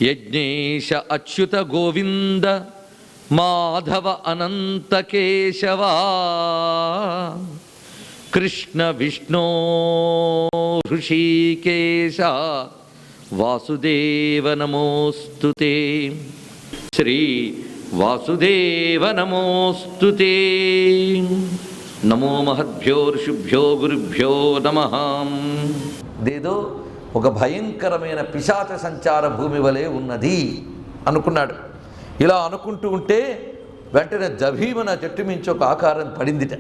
యజ్ఞేశ అచ్యుత గోవింద మాధవ అనంత కేశవా కృష్ణ విష్ణో హృషీకేశ వాసుదేవ నమోస్తుతే. శ్రీ వాసుదేవ నమోస్తుతే. నమో మహద్భ్యో ఋషిభ్యో గురుభ్యో నమః. దేదో ఒక భయంకరమైన పిశాచ సంచార భూమి వలె ఉన్నది అనుకున్నాడు. ఇలా అనుకుంటూ ఉంటే వెంటనే జభీమన చెట్టు మించి ఒక ఆకారం పడిందిట.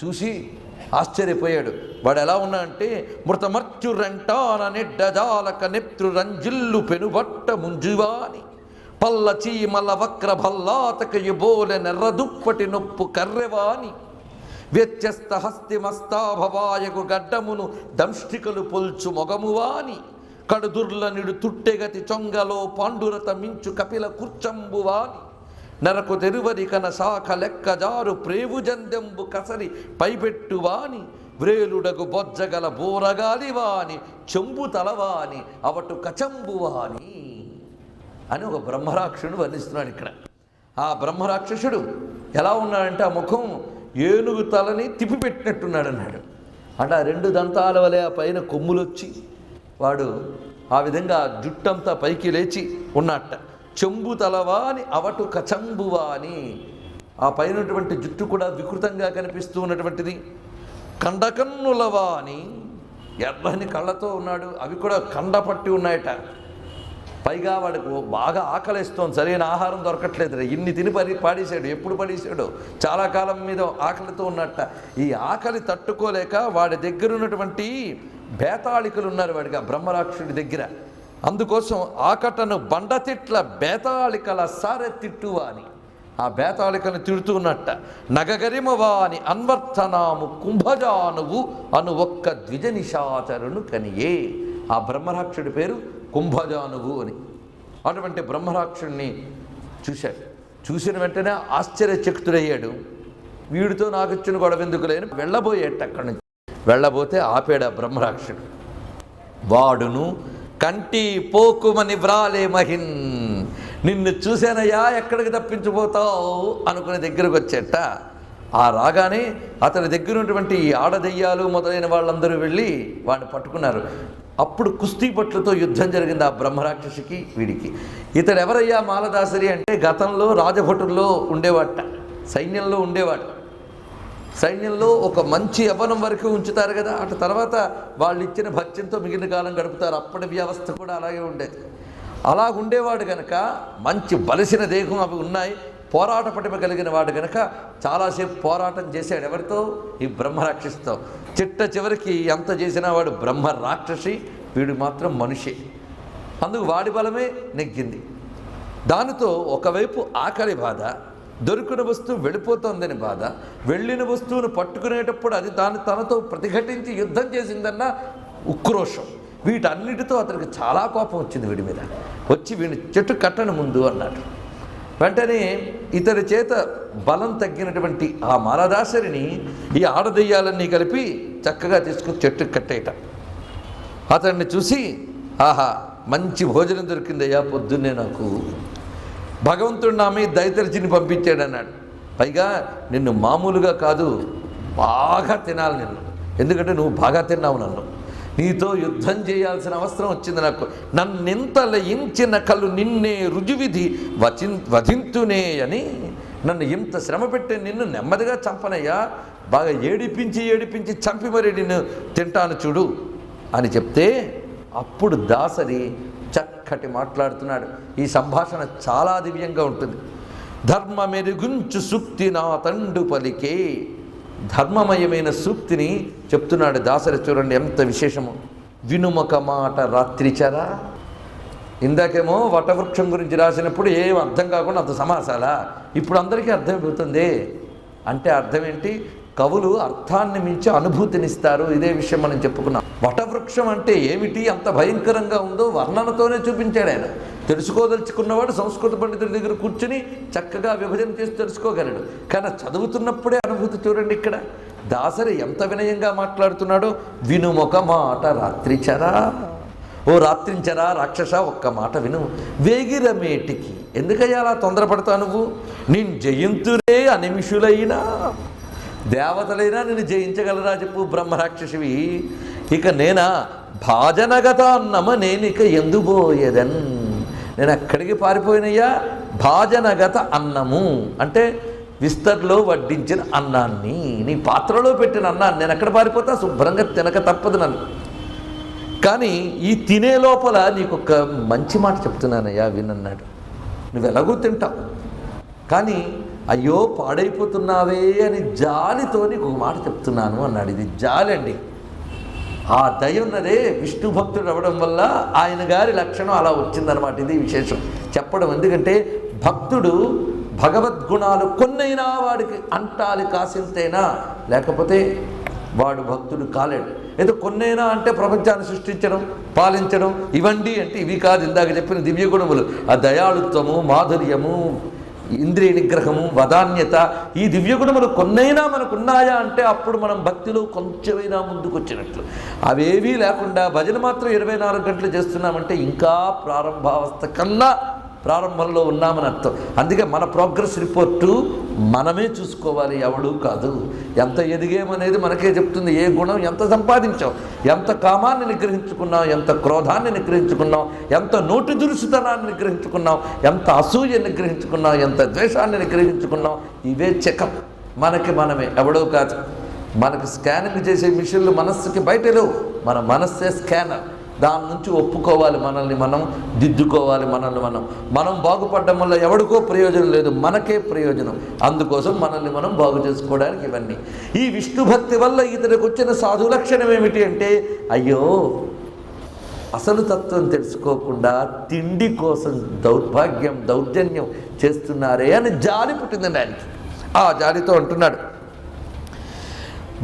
చూసి ఆశ్చర్యపోయాడు. వాడు ఎలా ఉన్నా అంటే మృతమర్త్యురంటాన నిడ్డజాలక నెప్తృరంజిల్లు పెనుబట్ట ముంజువాని పల్ల చీమల వక్ర భల్లాతకయుబోలె నెర్రదుప్పటి నొప్పు కర్రెవాని వ్యత్యస్త హస్తిమస్తాభవాయకు గడ్డమును దంష్టికలు పొల్చు మొగమువాని కడుదుర్ల నిడు తుట్టెగతి చొంగలో పాండురత మించు కపిల కుర్చంబువాని నరకు తెరువరి కన శాఖ లెక్కజారు ప్రేవుజందెంబు కసరి పైపెట్టువాని వ్రేలుడగు బొజ్జగల బోరగాలివాని చెంబు తలవాని అవటు కచంబువాని అని ఒక బ్రహ్మరాక్షసుడు వర్ణిస్తున్నాడు ఇక్కడ. ఆ బ్రహ్మరాక్షసుడు ఎలా ఉన్నాడంటే ఆ ముఖం ఏనుగు తలని తిప్పిపెట్టినట్టున్నాడు అన్నాడు. అంటే ఆ రెండు దంతాల వలె ఆ పైన కొమ్ములు వచ్చి వాడు ఆ విధంగా జుట్టంతా పైకి లేచి ఉన్నట్ట. చెంబు తలవాని అవటు కచంబువాని, ఆ పైనటువంటి జుట్టు కూడా వికృతంగా కనిపిస్తూ ఉన్నటువంటిది. కండకన్నులవాని, ఎర్రని కళ్ళతో ఉన్నాడు, అవి కూడా కండపట్టి ఉన్నాయట. పైగా వాడికి బాగా ఆకలిస్తోంది, సరైన ఆహారం దొరకట్లేదు. ఇన్ని తిని పాడేశాడు. ఎప్పుడు పడేశాడు? చాలా కాలం మీద ఆకలితో ఉన్నట్ట. ఈ ఆకలి తట్టుకోలేక వాడి దగ్గర ఉన్నటువంటి బేతాళికలు ఉన్నారు వాడికి, ఆ బ్రహ్మరాక్షుడి దగ్గర. అందుకోసం ఆకటను బండతిట్ల బేతాళికల సారెతిట్టువా అని ఆ బేతాళికను తిడుతూ ఉన్నట్ట. నగగరిమవాని అన్వర్తనాము కుంభజానువు అను ఒక్క ద్విజ నిశాచరును కనియే. ఆ బ్రహ్మరాక్షుడి పేరు కుంభజానువు అని. అటువంటి బ్రహ్మరాక్షుడిని చూశాడు. చూసిన వెంటనే ఆశ్చర్యచకితుడయ్యాడు. వీడితో నాకు ఇచ్చిన గొడవ ఎందుకు లేని వెళ్ళబోయేట. అక్కడి నుంచి వెళ్ళబోతే ఆపాడు ఆ బ్రహ్మరాక్షుడు. వాడును కంటి పోకుమని వ్రాలే మహిన్, నిన్ను చూశానయ్యా ఎక్కడికి తప్పించిపోతావు అనుకుని దగ్గరకు వచ్చేట. ఆ రాగానే అతని దగ్గర ఉన్నటువంటి ఈ ఆడదెయ్యాలు మొదలైన వాళ్ళందరూ వెళ్ళి వాడిని పట్టుకున్నారు. అప్పుడు కుస్తీ పట్లతో యుద్ధం జరిగింది ఆ బ్రహ్మరాక్షసికి వీడికి. ఇతడు ఎవరయ్యా మాలదాసరి అంటే గతంలో రాజభటుల్లో ఉండేవాట, సైన్యంలో ఉండేవాడు. సైన్యంలో ఒక మంచి యవ్వనం వరకు ఉంచుతారు కదా, అటు తర్వాత వాళ్ళు ఇచ్చిన భక్త్యంతో మిగిలిన కాలం గడుపుతారు. అప్పటి వ్యవస్థ కూడా అలాగే ఉండేది. అలా ఉండేవాడు కనుక మంచి బలిసిన దేహం అవి ఉన్నాయి, పోరాట పటిమ కలిగిన వాడు కనుక చాలాసేపు పోరాటం చేశాడు. ఎవరితో? ఈ బ్రహ్మరాక్షసితో. చివరికి ఎంత చేసినా వాడు బ్రహ్మరాక్షసి, వీడు మాత్రం మనిషి. అందుకు వాడి బలమే నెగ్గింది. దానితో ఒకవైపు ఆకలి బాధ, దొరికిన వస్తువు వెళ్ళిపోతుందని బాధ, వెళ్ళిన వస్తువును పట్టుకునేటప్పుడు అది తనతో ప్రతిఘటించి యుద్ధం చేసిందన్న ఉక్రోషం, వీటన్నిటితో అతనికి చాలా కోపం వచ్చింది వీడి మీద. వచ్చి వీడిని చెట్టు కట్టను ముందు అన్నాడు. వెంటనే ఇతని చేత బలం తగ్గినటువంటి ఆ మాలదాసరిని ఈ ఆడదెయ్యాలన్నీ కలిపి చక్కగా తీసుకుని చెట్టు కట్టేయట. అతన్ని చూసి, ఆహా మంచి భోజనం దొరికిందయ్యా పొద్దున్నే నాకు, భగవంతుడు నా మీద దయతరిచిని పంపించాడు అన్నాడు. పైగా నిన్ను మామూలుగా కాదు, బాగా తినాలి నిన్ను, ఎందుకంటే నువ్వు బాగా తిన్నావు, నన్ను నీతో యుద్ధం చేయాల్సిన అవసరం వచ్చింది నాకు. నన్నెంత లయించిన కళ్ళు నిన్నే రుజువిధి వధింతునే అని, నన్ను ఇంత శ్రమ పెట్టే నిన్ను నెమ్మదిగా చంపనయ్యా, బాగా ఏడిపించి చంపి మరి నిన్ను తింటాను చూడు అని చెప్తే అప్పుడు దాసరి చక్కటి మాట్లాడుతున్నాడు. ఈ సంభాషణ చాలా దివ్యంగా ఉంటుంది. ధర్మ మెరుగుంచు సూక్తి నా తండు పలికే, ధర్మమయమైన సూక్తిని చెప్తున్నాడు దాసరి. చూడండి ఎంత విశేషము. వినుమొక మాట రాత్రిచరా. ఇందాకేమో వటవృక్షం గురించి రాసినప్పుడు ఏం అర్థం కాకుండా అంత సమాసాలా, ఇప్పుడు అందరికీ అర్థమైపోతుంది. అంటే అర్థం ఏంటి? కవులు అర్థాన్ని మించి అనుభూతినిస్తారు. ఇదే విషయం మనం చెప్పుకున్నాం. వటవృక్షం అంటే ఏమిటి, అంత భయంకరంగా ఉందో వర్ణనతోనే చూపించాడు ఆయన. తెలుసుకోదలుచుకున్నవాడు సంస్కృత పండితుడి దగ్గర కూర్చుని చక్కగా విభజన చేసి తెలుసుకోగలడు. కానీ చదువుతున్నప్పుడే అనుభూతి చూడండి. ఇక్కడ దాసరి ఎంత వినయంగా మాట్లాడుతున్నాడో. వినుమొక మాట రాత్రిచరా, ఓ రాత్రించరా రాక్షస, ఒక్క మాట విను. వేగిరమేటికి, ఎందుకయ్యా అలా తొందరపడతావు నువ్వు? నేను జయింతురే అనిమిషులైనా, దేవతలైనా నిన్ను జయించగలరా చెప్పు బ్రహ్మరాక్షసివి. ఇక నేనా భాజనగత అన్నమ నేనిక ఎందుబోయేదన్, నేను ఎక్కడికి పారిపోయినయ్యా? భాజనగత అన్నము అంటే విస్తర్లో వడ్డించిన అన్నాన్ని, నీ పాత్రలో పెట్టిన అన్నాన్ని నేను ఎక్కడ పారిపోతా? శుభ్రంగా తినక తప్పదు నన్ను. కానీ ఈ తినే లోపల నీకు ఒక మంచి మాట చెప్తున్నానయ్యా వినన్నాడు. నువ్వు ఎలాగూ తింటావు, కానీ అయ్యో పాడైపోతున్నావే అని జాలితో నీకు ఒక మాట చెప్తున్నాను అన్నాడు. ఇది జాలి అండి. ఆ దయ ఉన్నదే విష్ణు భక్తుడు అవ్వడం వల్ల ఆయన గారి లక్షణం అలా వచ్చిందనమాట. ఇది విశేషం చెప్పడం. ఎందుకంటే భక్తుడు భగవద్గుణాలు కొన్నైనా వాడికి అంటాలి కాసింతైనా, లేకపోతే వాడు భక్తుడు కాలేడు. ఏదో కొన్నైనా అంటే ప్రపంచాన్ని సృష్టించడం, పాలించడం, ఇవండి అంటే ఇవి కాదు. ఇందాక చెప్పిన దివ్య గుణములు, ఆ దయాళుత్వము, మాధుర్యము, ఇంద్రియ నిగ్రహము, వదాన్యత, ఈ దివ్య గుణములు కొన్నైనా మనకున్నాయా అంటే అప్పుడు మనం భక్తిలో కొంచెమైనా ముందుకు వచ్చినట్లు. అవేవీ లేకుండా భజన మాత్రం 24 గంటలు చేస్తున్నామంటే ఇంకా ప్రారంభావస్థ కన్నా ప్రారంభంలో ఉన్నామని అర్థం. అందుకే మన ప్రోగ్రెస్ రిపోర్టు మనమే చూసుకోవాలి, ఎవడూ కాదు. ఎంత ఎదిగేమనేది మనకే చెప్తుంది. ఏ గుణం ఎంత సంపాదించాం, ఎంత కామాన్ని నిగ్రహించుకున్నాం, ఎంత క్రోధాన్ని నిగ్రహించుకున్నాం, ఎంత నోటి దురుసుతనాన్ని నిగ్రహించుకున్నాం, ఎంత అసూయ నిగ్రహించుకున్నాం, ఎంత ద్వేషాన్ని నిగ్రహించుకున్నాం. ఇవే చెకప్ మనకి మనమే, ఎవడో కాదు. మనకి స్కానింగ్ చేసే మిషన్లు మనస్సుకి బయట లేవు, మన మనస్సే స్కానర్. దాని నుంచి ఒప్పుకోవాలి, మనల్ని మనం దిద్దుకోవాలి, మనం బాగుపడడం వల్ల ఎవడికో ప్రయోజనం లేదు, మనకే ప్రయోజనం. అందుకోసం మనల్ని మనం బాగు చేసుకోవడానికి ఇవన్నీ. ఈ విష్ణు భక్తి వల్ల ఇతనికి వచ్చిన సాధు లక్షణం ఏమిటి అంటే, అయ్యో అసలు తత్వం తెలుసుకోకుండా తిండి కోసం దౌర్జన్యం చేస్తున్నారే అని జాలి పుట్టిందండి ఆయనకి. ఆ జాలితో అంటున్నాడు,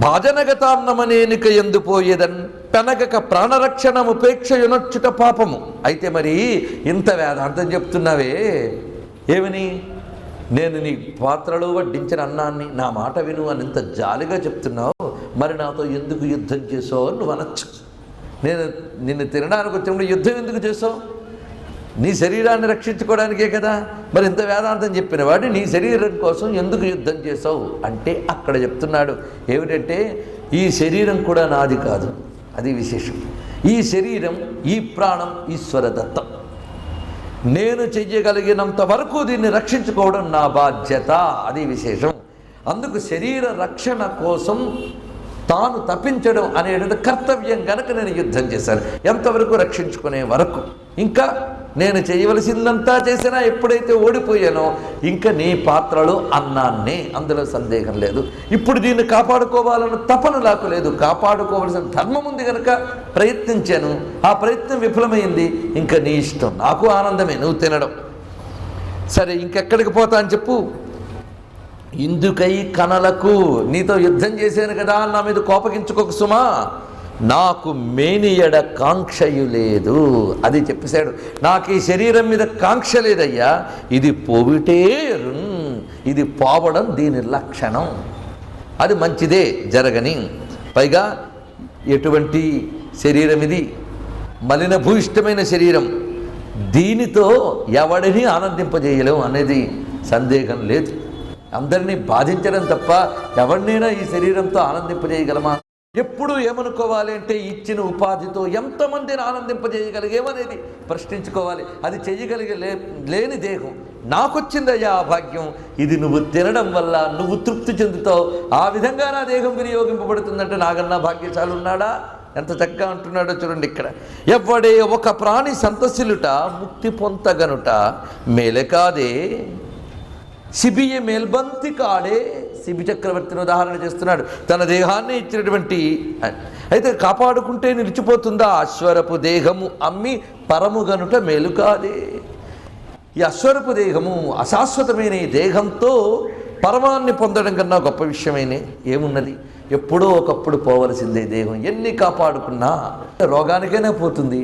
భాజనగతాన్నమనేనిక ఎందుపోయేదన్ పెనగక ప్రాణరక్షణముపేక్షయునొచ్చుట పాపము. అయితే మరి ఇంత వేదాంతం చెప్తున్నావే ఏమని? నేను నీ పాత్రలో వడ్డించిన అన్నాన్ని నా మాట విను అని ఇంత జాలిగా చెప్తున్నావు, మరి నాతో ఎందుకు యుద్ధం చేసావు అని నువ్వు అనొచ్చు. నేను నిన్ను తినడానికి వచ్చినప్పుడు యుద్ధం ఎందుకు చేసావు? నీ శరీరాన్ని రక్షించుకోవడానికే కదా. మరి ఇంత వేదాంతం చెప్పిన వాడు నీ శరీరం కోసం ఎందుకు యుద్ధం చేసావు అంటే అక్కడ చెప్తున్నాడు ఏమిటంటే, ఈ శరీరం కూడా నాది కాదు, అది విశేషం. ఈ శరీరం, ఈ ప్రాణం ఈశ్వరదత్తం. నేను చెయ్యగలిగినంత వరకు దీన్ని రక్షించుకోవడం నా బాధ్యత, అది విశేషం. అందుకు శరీర రక్షణ కోసం తాను తప్పించడం అనేది కర్తవ్యం కనుక నేను యుద్ధం చేశాను, ఎంతవరకు రక్షించుకునే వరకు. ఇంకా నేను చేయవలసిందంతా చేసినా ఎప్పుడైతే ఓడిపోయానో ఇంకా నీ పాత్రలో అన్నాన్నే, అందులో సందేహం లేదు. ఇప్పుడు దీన్ని కాపాడుకోవాలన్న తపన నాకు లేదు, కాపాడుకోవాల్సిన ధర్మం ఉంది కనుక ప్రయత్నించాను, ఆ ప్రయత్నం విఫలమైంది. ఇంకా నీ ఇష్టం, నాకు ఆనందమే నువ్వు తినడం. సరే ఇంకెక్కడికి పోతా అని చెప్పు. ఇందుకై కనలకు, నీతో యుద్ధం చేశాను కదా నా మీద కోపగించుకోకు సుమా, నాకు మేనియడ కాంక్షయు లేదు, అది చెప్పేశాడు. నాకు ఈ శరీరం మీద కాంక్ష లేదయ్యా, ఇది పోవిటే, ఇది పోవడం దీని లక్షణం, అది మంచిదే జరగని. పైగా ఎటువంటి శరీరం ఇది? మలిన భూయిష్టమైన శరీరం, దీనితో ఎవడిని ఆనందింపజేయలేం అనేది సందేహం లేదు. అందరినీ బాధించడం తప్ప ఎవరినైనా ఈ శరీరంతో ఆనందింపజేయగలమా? ఎప్పుడు ఏమనుకోవాలి అంటే, ఇచ్చిన ఉపాధితో ఎంతమందిని ఆనందింపజేయగలిగేమనేది ప్రశ్నించుకోవాలి. అది లేని దేహం నాకొచ్చిందయ్యా ఆ భాగ్యం, ఇది నువ్వు తినడం వల్ల నువ్వు తృప్తి చెందుతావు, ఆ విధంగా నా దేహం వినియోగింపబడుతుందంటే నాకన్నా భాగ్యశాలి ఉన్నాడా? ఎంత చక్కగా అంటున్నాడో చూడండి ఇక్కడ. ఎవ్వడే ఒక ప్రాణి సంతసిలుట ముక్తి పొంతగనుట మేలకాదే, శిబియ మేల్బంతి కాడే. శిబి చక్రవర్తిని ఉదాహరణ చేస్తున్నాడు, తన దేహాన్ని ఇచ్చినటువంటి. అయితే కాపాడుకుంటే నిలిచిపోతుందా? అశ్వరపు దేహము అమ్మి పరముగనుట మేలు కాదే. ఈ అశ్వరపు దేహము అశాశ్వతమైన ఈ దేహంతో పరమాన్ని పొందడం కన్నా గొప్ప విషయమైన ఏమున్నది? ఎప్పుడో ఒకప్పుడు పోవలసిందే దేహం. ఎన్ని కాపాడుకున్నా రోగానికైనా పోతుంది,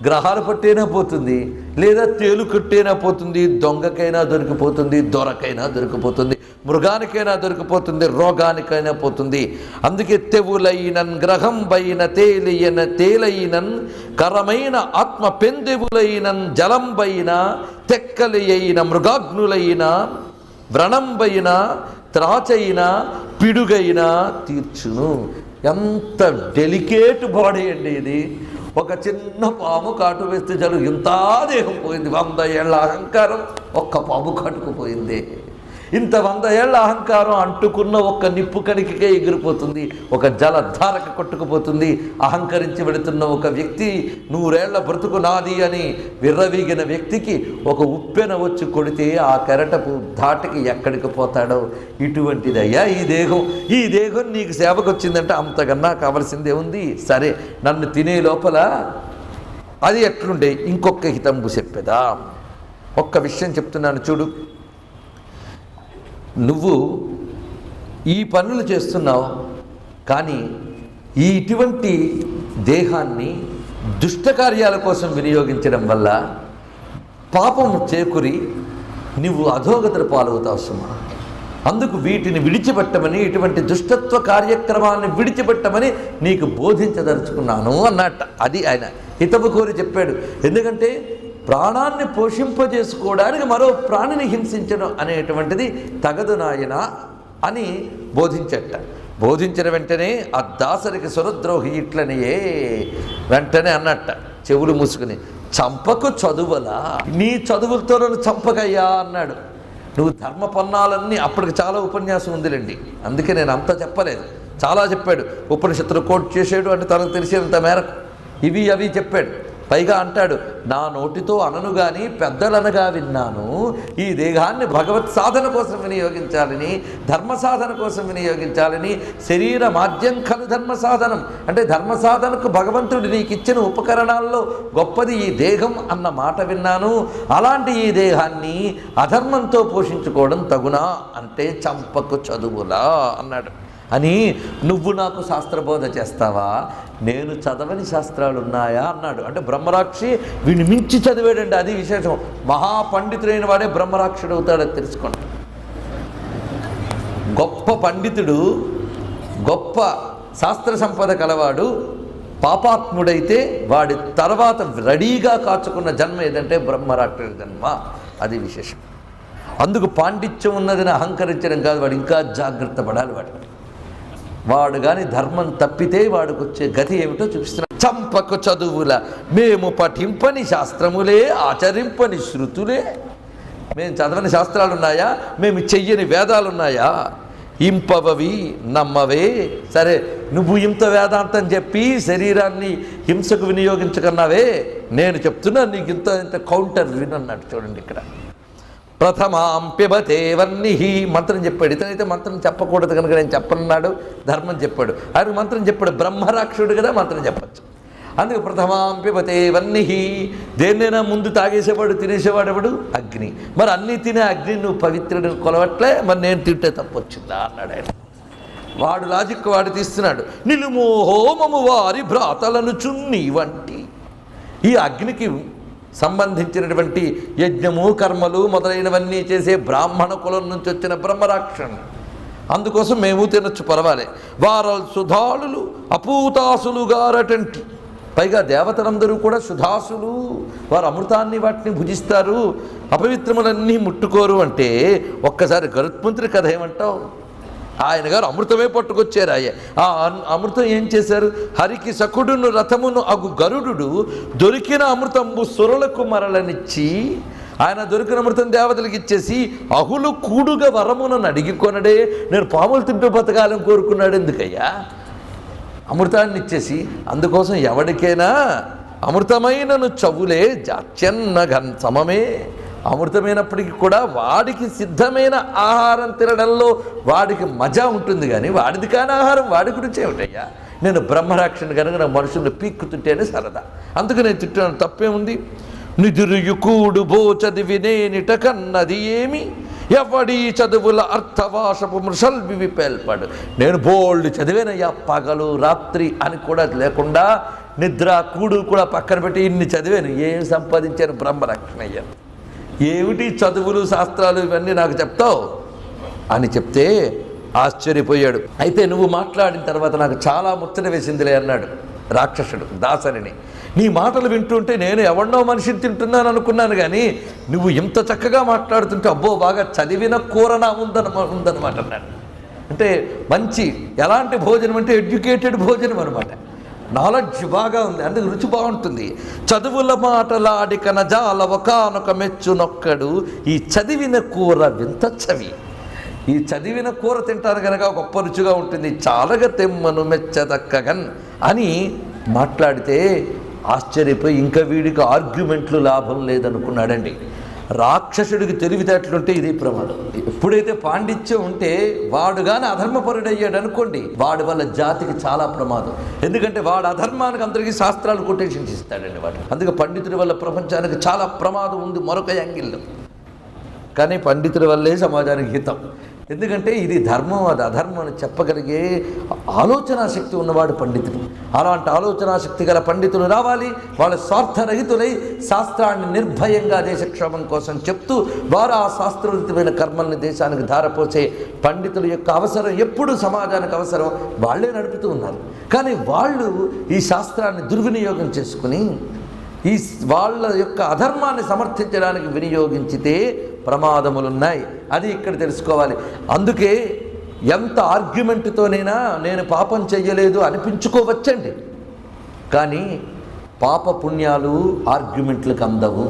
గ్రహాలు పట్టైనా పోతుంది, లేదా తేలు కట్టైనా పోతుంది, దొంగకైనా దొరికిపోతుంది, దొరకైనా దొరికిపోతుంది, మృగానికైనా దొరికిపోతుంది, రోగానికైనా పోతుంది. అందుకే తెవులైనన్ గ్రహం పైన తేలైనన్ కరమైన ఆత్మ పెందెవులైనన్ జలం పైన తెక్కలి అయిన మృగాగ్నులైన వ్రణం పైన త్రాచైన పిడుగైన తీర్చును. ఎంత డెలికేట్ బాడీ అండి ఇది. ఒక చిన్న పాము కాటు వేస్తే చాలు ఇంత దేహం పోయింది. 100 ఏళ్ల అహంకారం ఒక్క పాము కాటుకు పోయింది. ఇంత 100 ఏళ్ల అహంకారం అంటుకున్న ఒక్క నిప్పు కణికకే ఎగిరిపోతుంది, ఒక జలధారక కొట్టుకుపోతుంది. అహంకరించి వెళుతున్న ఒక వ్యక్తి 100 ఏళ్ల బ్రతుకు నాది అని విర్రవీగిన వ్యక్తికి ఒక ఉప్పెన వచ్చి కొడితే ఆ కెరటపు ధాటికి ఎక్కడికి పోతాడో. ఇటువంటిదయ్యా ఈ దేహం నీకు సేవకు వచ్చిందంటే అంతకన్నా కావలసిందే ఉంది. సరే, నన్ను తినే లోపల అది ఎట్లుండే ఇంకొక హితంబు చెప్పేదా. ఒక్క విషయం చెప్తున్నాను చూడు. నువ్వు ఈ పనులు చేస్తున్నావు, కానీ ఇటువంటి దేహాన్ని దుష్టకార్యాల కోసం వినియోగించడం వల్ల పాపం చేకూరి నువ్వు అధోగతుల పాలవుతావు సుమా. అందుకు వీటిని విడిచిపెట్టమని, ఇటువంటి దుష్టత్వ కార్యక్రమాన్ని విడిచిపెట్టమని నీకు బోధించదలుచుకున్నాను అన్నట్ట. అది ఆయన హితవు కోరి చెప్పాడు. ఎందుకంటే ప్రాణాన్ని పోషింపజేసుకోవడానికి మరో ప్రాణిని హింసించడం అనేటువంటిది తగదు నాయన అని బోధించట. బోధించిన వెంటనే ఆ దాసరికి సురద్రోహి ఇట్లనియే వెంటనే అన్నట్ట, చెవులు మూసుకుని, చంపకు చదువులా, నీ చదువులతో నన్ను చంపకయ్యా అన్నాడు. నువ్వు ధర్మ పన్నాలన్నీ, అప్పటికి చాలా ఉపన్యాసం ఉందిలేండి, అందుకే నేను అంతా చెప్పలేదు, చాలా చెప్పాడు. ఉపనిషత్తులు కోట్ చేసాడు అంటే తనకు తెలిసినంత మేరకు ఇవి అవి చెప్పాడు. పైగా అంటాడు, నా నోటితో అనను గాని పెద్దలనగా విన్నాను, ఈ దేహాన్ని భగవత్ సాధన కోసం వినియోగించాలని, ధర్మ సాధన కోసం వినియోగించాలని. శరీర మాధ్యం ఖలు ధర్మ సాధనం అంటే ధర్మ సాధనకు భగవంతుడు నీకు ఇచ్చిన ఉపకరణాల్లో గొప్పది ఈ దేహం అన్న మాట విన్నాను. అలాంటి ఈ దేహాన్ని అధర్మంతో పోషించుకోవడం తగునా అంటే చంపకు చదువులా అన్నాడు. అని నువ్వు నాకు శాస్త్రబోధ చేస్తావా, నేను చదవని శాస్త్రాలు ఉన్నాయా అన్నాడు. అంటే బ్రహ్మరాక్షి వీడిని మించి చదివాడండి, అది విశేషం. మహాపండితుడైన వాడే బ్రహ్మరాక్షుడు అవుతాడని తెలుసుకోండి. గొప్ప పండితుడు, గొప్ప శాస్త్ర సంపద కలవాడు పాపాత్ముడైతే వాడి తర్వాత రెడీగా కాచుకున్న జన్మ ఏదంటే బ్రహ్మరాక్షుడి జన్మ. అది విశేషం. అందుకు పాండిత్యం ఉన్నదని అహంకరించడం కాదు, వాడు ఇంకా జాగ్రత్త పడాలి. వాడు కానీ ధర్మం తప్పితే వాడికి వచ్చే గతి ఏమిటో చూపిస్తున్నాడు. చంపకు చదువుల మేము పఠింపని శాస్త్రములే ఆచరింపని శృతులే. మేము చదవని శాస్త్రాలు ఉన్నాయా, మేము చెయ్యని వేదాలు ఉన్నాయా, ఇంపవవి నమ్మవే. సరే, నువ్వు ఇంత వేదాంతం చెప్పి శరీరాన్ని హింసకు వినియోగించకన్నావే, నేను చెప్తున్నా నీకు ఇంత కౌంటర్ వినన్నాడు. చూడండి ఇక్కడ, ప్రథమాం పిబతే వన్నిహి మంత్రం చెప్పాడు. ఇతనైతే మంత్రం చెప్పకూడదు కనుక నేను చెప్పనున్నాడు, ధర్మం చెప్పాడు. ఆయన మంత్రం చెప్పాడు, బ్రహ్మరాక్షుడు కదా, మంత్రం చెప్పచ్చు. అందుకే ప్రథమాం పిబతే వన్నిహి, దేన్నైనా ముందు తాగేసేవాడు తినేసేవాడు ఎవడు? అగ్ని. మరి అన్నీ తినే అగ్ని నువ్వు పవిత్రుడు కొలవట్లే, మరి నేను తింటే తప్పొచ్చిందా అన్నాడు ఆయన. వాడు లాజిక్ వాడు తీస్తున్నాడు. నిలుమో హోమము వారి భ్రాతలను చున్ని వంటి ఈ అగ్నికి సంబంధించినటువంటి యజ్ఞము కర్మలు మొదలైనవన్నీ చేసే బ్రాహ్మణ కులం నుంచి వచ్చిన బ్రహ్మరాక్షణుడు. అందుకోసం మేము తినొచ్చు, పర్వాలే. వారల్ సుధాళులు అపూతాసులు గారటంటి. పైగా దేవతలందరూ కూడా సుధాసులు, వారు అమృతాన్ని వాటిని భుజిస్తారు, అపవిత్రములన్నీ ముట్టుకోరు. అంటే ఒక్కసారి గరుత్మంతుడి కథ ఏమంటావు? ఆయన గారు అమృతమే పట్టుకొచ్చారు. ఆ అమృతం ఏం చేశారు? హరికి సకుడును రథమును అగు గరుడు దొరికిన అమృతంబు సురలకు మరలనిచ్చి, ఆయన దొరికిన అమృతం దేవతలకు ఇచ్చేసి అహులు కూడుగా వరమునని అడిగికొనడే. నేను పాములు తింటూ బతకాలని కోరుకున్నాడు. ఎందుకయ్యా? అమృతాన్ని ఇచ్చేసి. అందుకోసం ఎవరికైనా అమృతమైనను చవులే జాత్యన్న ఘన్ సమమే. అమృతమైనప్పటికీ కూడా వాడికి సిద్ధమైన ఆహారం తినడంలో వాడికి మజా ఉంటుంది, కానీ వాడిది కాని ఆహారం వాడి గురించి ఏమిటయ్యా? నేను బ్రహ్మరాక్షని కనుక నా మనుషుల్ని పీక్కుతుంటేనే సరదా, అందుకు నేను తిట్టాను. తప్పేముంది? నిదురుయుకూడు బోచది వినేనిట కన్నది ఏమి, ఎవడి చదువుల అర్థవాసపు మృషల్వి పేల్పాడు. నేను బోల్డ్ చదివేనయ్యా, పగలు రాత్రి అని కూడా లేకుండా నిద్ర కూడు కూడా పక్కన పెట్టి ఇన్ని చదివాను, ఏం సంపాదించాను? బ్రహ్మరక్షణ అయ్యాను. ఏమిటి చదువులు శాస్త్రాలు ఇవన్నీ నాకు చెప్తావు అని చెప్తే ఆశ్చర్యపోయాడు. అయితే నువ్వు మాట్లాడిన తర్వాత నాకు చాలా ముచ్చట వేసిందిలే అన్నాడు రాక్షసుడు దాసరిని. నీ మాటలు వింటుంటే నేను ఎవరినో మనిషిని తింటున్నాను అనుకున్నాను, కానీ నువ్వు ఇంత చక్కగా మాట్లాడుతుంటే అబ్బో బాగా చదివిన కూరనా ఉందన్నమాట అన్నాడు. అంటే మంచి ఎలాంటి భోజనం అంటే ఎడ్యుకేటెడ్ భోజనం అనమాట. నాలెడ్జ్ బాగా ఉంది, అందుకు రుచి బాగుంటుంది. చదువుల మాటలాడి కనజాల ఒకానొక మెచ్చునొక్కడు, ఈ చదివిన కూర వింత చవి. ఈ చదివిన కూర తింటారు కనుక గొప్ప రుచిగా ఉంటుంది. చాలగ తెమ్మను మెచ్చదక్కగన్ అని మాట్లాడితే ఆశ్చర్యపోయి ఇంకా వీడికి ఆర్గ్యుమెంట్లు లాభం లేదనుకున్నాడండి. రాక్షసుడికి తెలివితేటలుంటే ఇదే ప్రమాదం. ఎప్పుడైతే పాండిత్యం ఉంటే వాడు కానీ అధర్మపరుడయ్యాడు అనుకోండి, వాడి వల్ల జాతికి చాలా ప్రమాదం. ఎందుకంటే వాడు అధర్మానికి అందరికీ శాస్త్రాలు కొటేషన్స్ ఇస్తాడండి వాడు. అందుకే పండితుడి వల్ల ప్రపంచానికి చాలా ప్రమాదం ఉంది మరొక యాంగిల్లో. కానీ పండితుడి వల్లే సమాజానికి హితం. ఎందుకంటే ఇది ధర్మం అది అధర్మం అని చెప్పగలిగే ఆలోచనా శక్తి ఉన్నవాడు పండితుడు. అలాంటి ఆలోచనా శక్తి గల పండితులు రావాలి. వాళ్ళ స్వార్థరహితులై శాస్త్రాన్ని నిర్భయంగా దేశక్షేమం కోసం చెప్తూ వారు ఆ శాస్త్రయుతమైన కర్మల్ని దేశానికి ధారపోసే పండితుల యొక్క అవసరం ఎప్పుడు సమాజానికి అవసరం వాళ్ళే నడుపుతూ ఉన్నారు. కానీ వాళ్ళు ఈ శాస్త్రాన్ని దుర్వినియోగం చేసుకుని ఈ వాళ్ళ యొక్క అధర్మాన్ని సమర్థించడానికి వినియోగించితే ప్రమాదములున్నాయి. అది ఇక్కడ తెలుసుకోవాలి. అందుకే ఎంత ఆర్గ్యుమెంట్తోనైనా నేను పాపం చెయ్యలేదు అనిపించుకోవచ్చండి, కానీ పాప పుణ్యాలు ఆర్గ్యుమెంట్లకు అందవు.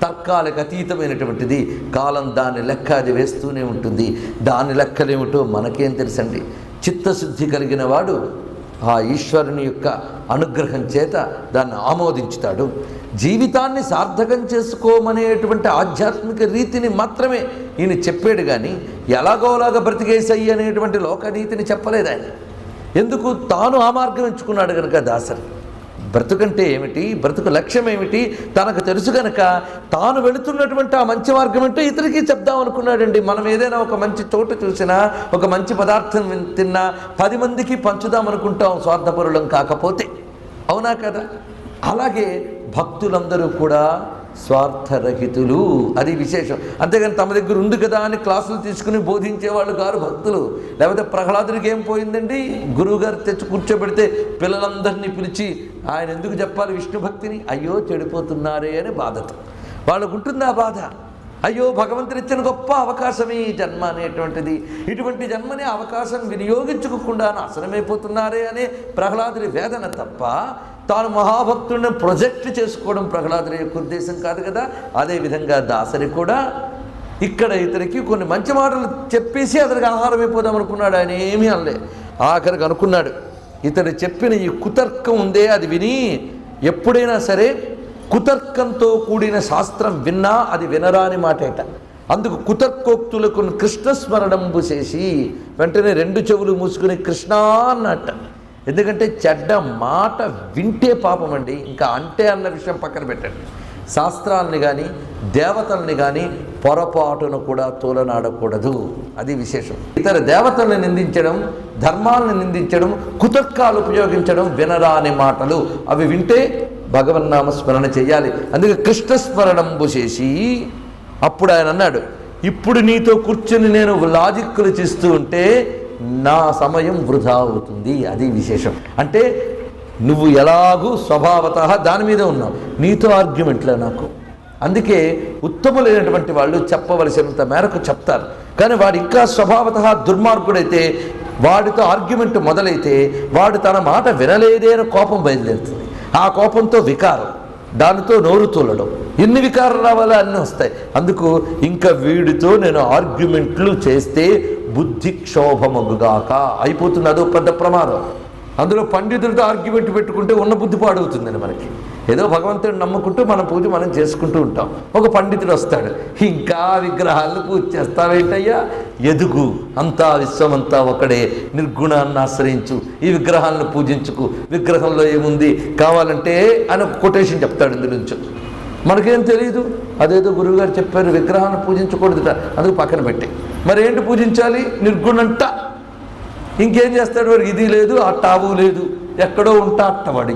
తర్కాలకు అతీతమైనటువంటిది కాలం, దాని లెక్క అది వేస్తూనే ఉంటుంది. దాని లెక్కలేమిటో మనకేం తెలుసండి. చిత్తశుద్ధి కలిగిన వాడు ఆ ఈశ్వరుని యొక్క అనుగ్రహం చేత దాన్ని ఆమోదించుతాడు. జీవితాన్ని సార్థకం చేసుకోమనేటువంటి ఆధ్యాత్మిక రీతిని మాత్రమే ఈయన చెప్పాడు, కానీ ఎలాగోలాగా బ్రతికేసయ్యి అనేటువంటి లోకనీతిని చెప్పలేదు ఆయన. ఎందుకు? తాను ఆ మార్గం ఎంచుకున్నాడు కనుక. దాసరి బ్రతుకంటే ఏమిటి, బ్రతుకు లక్ష్యం ఏమిటి తనకు తెలుసు కనుక తాను వెళుతున్నటువంటి ఆ మంచి మార్గం అంటే ఇతరికి చెప్దాం అనుకున్నాడండి. మనం ఏదైనా ఒక మంచి చోటు చూసినా, ఒక మంచి పదార్థం తిన్నా 10 మందికి పంచుదాం అనుకుంటాం, స్వార్థపరులం కాకపోతే. అవునా కదా? అలాగే భక్తులందరూ కూడా స్వార్థరహితులు, అది విశేషం. అంతేగాని తమ దగ్గర ఉంది కదా అని క్లాసులు తీసుకుని బోధించేవాళ్ళు కారు భక్తులు. లేకపోతే ప్రహ్లాదుడికి ఏం పోయిందండి? గురువుగారు తెచ్చి కూర్చోబెడితే పిల్లలందరినీ పిలిచి ఆయన ఎందుకు చెప్పాలి విష్ణు భక్తిని? అయ్యో చెడిపోతున్నారే అని బాధతో వాళ్ళకు ఉంటుంది ఆ బాధ. అయ్యో భగవంతుడు ఇచ్చిన గొప్ప అవకాశమే ఈ జన్మ అనేటువంటిది, ఇటువంటి జన్మని అవకాశం వినియోగించుకోకుండా నాశనమైపోతున్నారే అనే ప్రహ్లాదుడి వేదన తప్ప తాను మహాభక్తుడిని ప్రొజెక్ట్ చేసుకోవడం ప్రహ్లాదుడి యొక్క ఉద్దేశం కాదు కదా. అదేవిధంగా దాసరి కూడా ఇక్కడ ఇతనికి కొన్ని మంచి మాటలు చెప్పేసి అతనికి ఆహారం అయిపోదాం అనుకున్నాడు. ఆయన ఏమీ అనలే. ఆఖరికి అనుకున్నాడు, ఇతడు చెప్పిన ఈ కుతర్కం ఉందే అది విని ఎప్పుడైనా సరే కుతర్కంతో కూడిన శాస్త్రం విన్నా అది వినరాని మాటేట. అందుకు కుతర్కోక్తులకు కృష్ణస్మరణంబు చేసి వెంటనే 2 చెవులు మూసుకుని కృష్ణ అన్నట్ట. ఎందుకంటే చెడ్డ మాట వింటే పాపం అండి. ఇంకా అంటే అన్న విషయం పక్కన పెట్టండి. శాస్త్రాలని కానీ దేవతల్ని కానీ పొరపాటును కూడా తోలనాడకూడదు, అది విశేషం. ఇతర దేవతల్ని నిందించడం, ధర్మాలను నిందించడం, కుతర్కాలు ఉపయోగించడం, వినరాని మాటలు, అవి వింటే భగవన్నామ స్మరణ చెయ్యాలి. అందుకే కృష్ణస్మరణంబు చేసి అప్పుడు ఆయన అన్నాడు, ఇప్పుడు నీతో కూర్చుని నేను లాజిక్కులు చేస్తూ ఉంటే నా సమయం వృధా అవుతుంది, అది విశేషం. అంటే నువ్వు ఎలాగూ స్వభావత దాని మీద ఉన్నావు, నీతో ఆర్గ్యుమెంట్లే నాకు. అందుకే ఉత్తములైనటువంటి వాళ్ళు చెప్పవలసినంత మేరకు చెప్తారు. కానీ వాడు ఇంకా స్వభావత దుర్మార్గుడైతే వాడితో ఆర్గ్యుమెంట్ మొదలైతే వాడు తన మాట వినలేదే అని కోపం బయలుదేరుతుంది. ఆ కోపంతో వికారం, దానితో నోరు తూలడం, ఎన్ని వికారాలు రావాలో అన్నీ వస్తాయి. అందుకు ఇంకా వీడితో నేను ఆర్గ్యుమెంట్లు చేస్తే బుద్ధి క్షోభమగుగాక అయిపోతుంది, అదో పెద్ద ప్రమాదం. అందులో పండితులతో ఆర్గ్యుమెంట్ పెట్టుకుంటే ఉన్న బుద్ధి పాడవుతుందని మనకి. ఏదో భగవంతుడిని నమ్ముకుంటూ మన పూజ మనం చేసుకుంటూ ఉంటాం. ఒక పండితుడు వస్తాడు, ఇంకా విగ్రహాలను పూజ చేస్తావేంటయ్యా, ఎదుగు, అంతా విశ్వమంతా ఒకడే, నిర్గుణాన్ని ఆశ్రయించు, ఈ విగ్రహాలను పూజించుకు, విగ్రహంలో ఏముంది కావాలంటే అని ఒక కొటేషన్ చెప్తాడు. ఇందు నుంచి మనకేం తెలియదు, అదేదో గురువుగారు చెప్పారు విగ్రహాన్ని పూజించకూడదుట, అందుకు పక్కన పెట్టి మరి ఏంటి పూజించాలి? నిర్గుణంట. ఇంకేం చేస్తాడు వాడు? ఇది లేదు, ఆ టావు లేదు, ఎక్కడో ఉంటాటవాడు.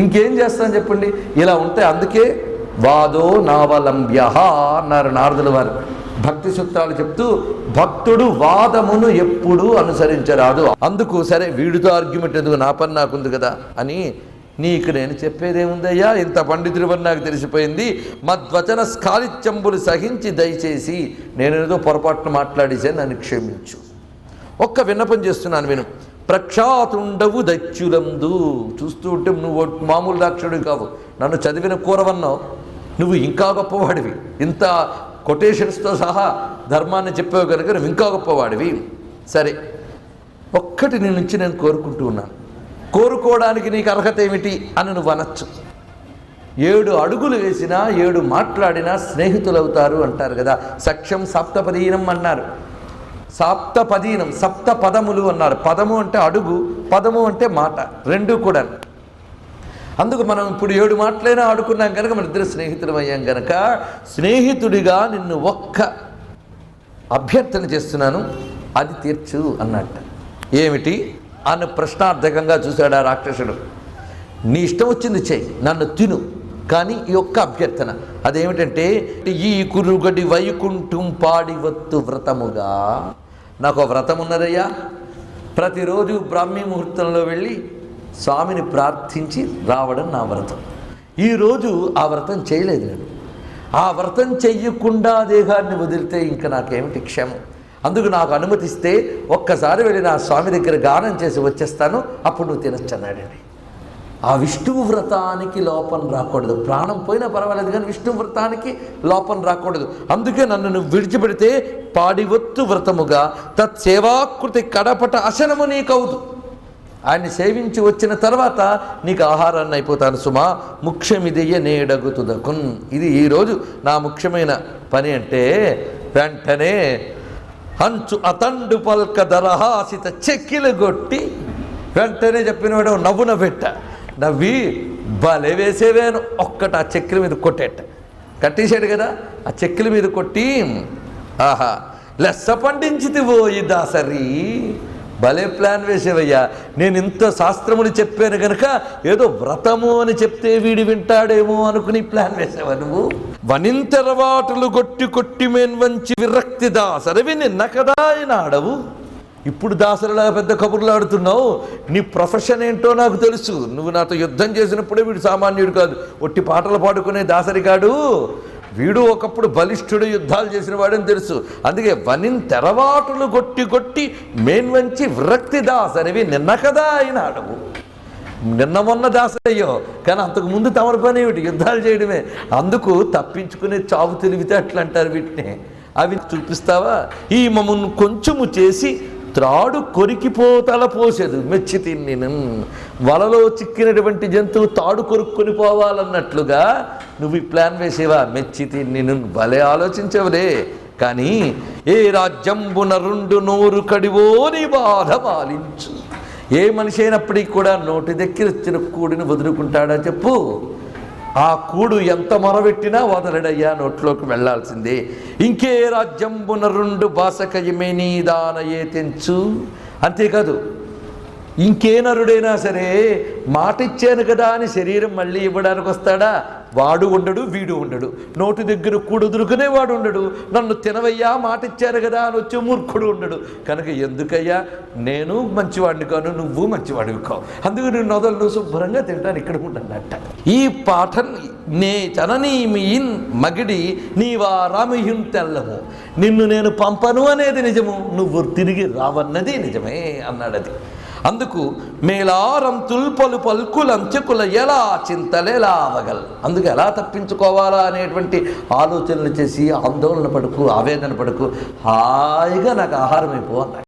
ఇంకేం చేస్తాను చెప్పండి? ఇలా ఉంటే అందుకే వాదో నావలంబ్య అన్నారు నారదుల వారు భక్తి సూత్రాలు చెప్తూ, భక్తుడు వాదమును ఎప్పుడూ అనుసరించరాదు. అందుకు సరే వీడితో ఆర్గ్యుమెంట్ ఎందుకు, నా పని నాకుంది కదా అని, నీకు నేను చెప్పేదేముందయ్యా, ఇంత పండితుడివని నాకు తెలిసిపోయింది, మద్వచన స్ఖాళిత్యంబులు సహించి దయచేసి నేనేదో పొరపాటును మాట్లాడేసే నన్ను క్షమించు. ఒక్క విన్నపం చేస్తున్నాను విను. ప్రఖ్యాతుండవు దచ్యులందు. చూస్తూ ఉంటే నువ్వు మామూలు దాక్షుడివి కావు, నన్ను చదివిన కూరవన్నావు, నువ్వు ఇంకా గొప్పవాడివి. ఇంత కొటేషన్స్తో సహా ధర్మాన్ని చెప్పావు కనుక నువ్వు ఇంకా గొప్పవాడివి. సరే, ఒక్కటి నీ నుంచి నేను కోరుకుంటూ ఉన్నాను. కోరుకోవడానికి నీకు అర్హత ఏమిటి అని నువ్వు అనొచ్చు. 7 అడుగులు వేసినా 7 మాట్లాడినా స్నేహితులవుతారు అంటారు కదా. సఖ్యం సప్తపదీనం అన్నారు. సప్తపదీనం, సప్త పదములు అన్నారు. పదము అంటే అడుగు, పదము అంటే మాట, రెండూ కూడా. అందుకు మనం ఇప్పుడు 7 మాటలైనా ఆడుకున్నాం కనుక మన ఇద్దరు స్నేహితులం అయ్యాం కనుక, స్నేహితుడిగా నిన్ను ఒక్క అభ్యర్థన చేస్తున్నాను, అది తీర్చు అన్నట్ట. ఏమిటి అని ప్రశ్నార్థకంగా చూశాడు ఆ రాక్షసుడు. నీ ఇష్టం వచ్చింది చెయ్యి, నన్ను తిను, కానీ ఈ ఒక్క అభ్యర్థన. అదేమిటంటే, ఈ కురుగడి వైకుంఠం పాడివత్తు వ్రతముగా. నాకు వ్రతం ఉన్నదయ్యా, ప్రతిరోజు బ్రాహ్మీ ముహూర్తంలో వెళ్ళి స్వామిని ప్రార్థించి రావడం నా వ్రతం. ఈరోజు ఆ వ్రతం చేయలేదు నేను. ఆ వ్రతం చెయ్యకుండా దేహాన్ని వదిలితే ఇంకా నాకేమిటి క్షేమం? అందుకు నాకు అనుమతిస్తే ఒక్కసారి వెళ్ళి నా స్వామి దగ్గర గానం చేసి వచ్చేస్తాను, అప్పుడు నువ్వు తినొచ్చు అన్నాడండి. ఆ విష్ణువు వ్రతానికి లోపం రాకూడదు. ప్రాణం పోయినా పర్వాలేదు కానీ విష్ణు వ్రతానికి లోపం రాకూడదు. అందుకే నన్ను నువ్వు విడిచిపెడితే పాడివత్తు వ్రతముగా తత్సేవాకృతి కడపట అశనము నీకవుదు. ఆయన్ని సేవించి వచ్చిన తర్వాత నీకు ఆహారాన్ని అయిపోతాను సుమా. ముఖ్యమిదయ్య నేడగుతుదకున్. ఇది ఈరోజు నా ముఖ్యమైన పని అంటే వెంటనే హంచు అతండు పల్క దరహాసిత చెక్కిలు కొట్టి వెంటనే చెప్పినవాడు నవ్వు నవ్వెట్ట. నవ్వి భలే వేసేవేను ఒక్కట ఆ చెక్కిల మీద కొట్టేట. కట్టేశాడు కదా, ఆ చెక్కిల మీద కొట్టి, ఆహా లెస్స పండించితివో ఈ దాసరి, భలే ప్లాన్ వేసేవయ్యా. నేను ఇంత శాస్త్రములు చెప్పాను కనుక ఏదో వ్రతము అని చెప్తే వీడి వింటాడేమో అనుకుని ప్లాన్ వేసావా నువ్వు? వనింతెరవాటులు కొట్టి కొట్టి మేన్వంచి విరక్తి దాసరివి నిన్న కదా ఆడవు. ఇప్పుడు దాసరిలా పెద్ద కబుర్లు ఆడుతున్నావు. నీ ప్రొఫెషన్ ఏంటో నాకు తెలుసు. నువ్వు నాతో యుద్ధం చేసినప్పుడే వీడు సామాన్యుడు కాదు, ఒట్టి పాటలు పాడుకునే దాసరి కాడు వీడు. ఒకప్పుడు బలిష్ఠుడు, యుద్ధాలు చేసిన వాడని తెలుసు. అందుకే వనిన్ తెరవాటులు కొట్టి కొట్టి మేన్వంచి విరక్తి దాసరివి నిన్న కదా ఆడవు. నిన్న మొన్న దాసరయ్యో, కానీ అంతకు ముందు తమరి పని ఏమిటి? యుద్ధాలు చేయడమే. అందుకు తప్పించుకునే చావు తెలివితే అట్లా అంటారు వీటిని. అవి చూపిస్తావా? ఈ మమ్మల్ని కొంచెము చేసి త్రాడు కొరికిపోతల పోసేదు మెచ్చి తిని. వలలో చిక్కినటువంటి జంతువు తాడు కొరుక్కొని పోవాలన్నట్లుగా నువ్వు ఈ ప్లాన్ వేసేవా? మెచ్చి తిని. భలే ఆలోచించవులే. కానీ ఏ రాజ్యంబున 2 నోరు కడివోని బాధ పాలించు. ఏ మనిషి అయినప్పటికీ కూడా నోటి దగ్గర వచ్చిన కూడిని వదులుకుంటాడా చెప్పు? ఆ కూడు ఎంత మొరబెట్టినా వదలడయ్యా, నోట్లోకి వెళ్లాల్సిందే. ఇంకే రాజ్యంబున 2 బాసకయమే నీ దానయే తెంచు. అంతేకాదు, ఇంకే నరుడైనా సరే మాట ఇచ్చాను కదా అని శరీరం మళ్ళీ ఇవ్వడానికి వస్తాడా? వాడు ఉండడు, వీడు ఉండడు. నోటి దగ్గర కూడుదురుకునే వాడు ఉండడు. నన్ను తినవయ్యా మాట ఇచ్చారు కదా అని వచ్చే మూర్ఖుడు ఉండడు. కనుక ఎందుకయ్యా, నేను మంచివాడిని కాను, నువ్వు మంచివాడివి కావు. అందుకు నేను నొదలు నువ్వు శుభ్రంగా తింటాను, ఇక్కడ ఉండన్నట్ట. ఈ పాఠం నే చననీమియిన్ మగిడి నీవా రామియున్ తెల్లము. నిన్ను నేను పంపను అనేది నిజము, నువ్వు తిరిగి రావన్నది నిజమే అన్నాడు. అది అందుకు మేలారం తుల్పలు పల్కులంచెకుల ఎలా చింతలేలా అవగల్. అందుకు ఎలా తప్పించుకోవాలా అనేటువంటి ఆలోచనలు చేసి ఆందోళన పడుకు, ఆవేదన పడుకు, హాయిగా నాకు ఆహారం అయిపో అన్నాడు.